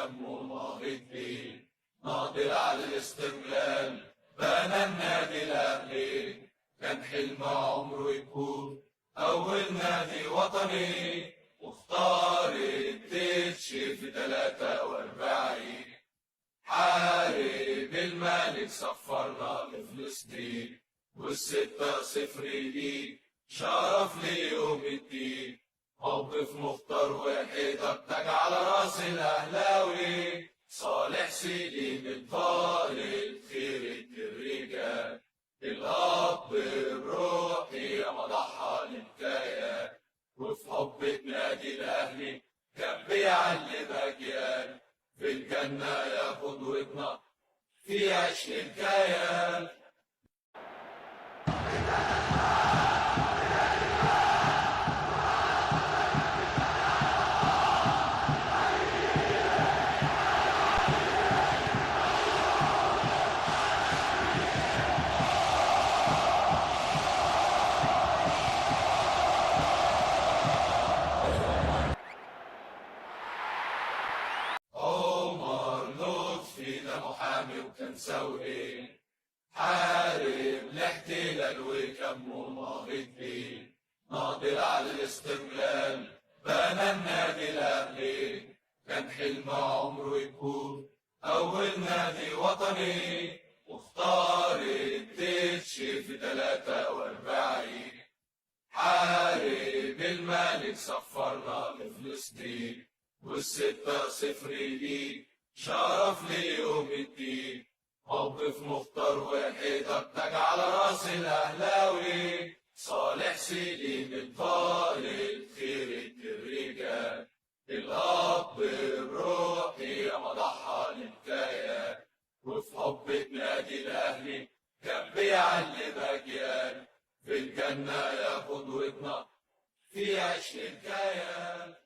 وكم وماضي فيه، ناضل على الاستقلال بنى النادي الاهلي، كان حلم عمره يكون اول نادي وطني، واختار التتش في 43. حارب الملك سفرنا لفلسطين، وال6-0 ليك شرف ليوم الدين، موقف مختار وحدك على راس الاهلاوي، صالح سليم الطالب خيرة الرجال، الاب الروحي يا ما ضحى للكيان، وفي حب نادي الاهلي كان بيعلم اجيال، في الجنه يا قدوتنا في عشق الكيان. عمر لطفي ده محامي وكان سوي، حارب الاحتلال وكان مماغط فيه، ناضل على الاستقلال بنى النادي الاهلي، كان حلم عمره يكون اول نادي وطني، واختار التتش في 43. حارب الملك سفرنا لفلسطين، وال6-0 ليك شرف ليوم الدين، موقف مختار وحدك على راس الاهلاوي، صالح سليم الطالب خيرة الرجال، الاب الروحي يا ما ضحى للكيان، وفي حب نادي الاهلي كان بيعلم اجيال، في الجنه يا قدوتنا في عشق الكيان.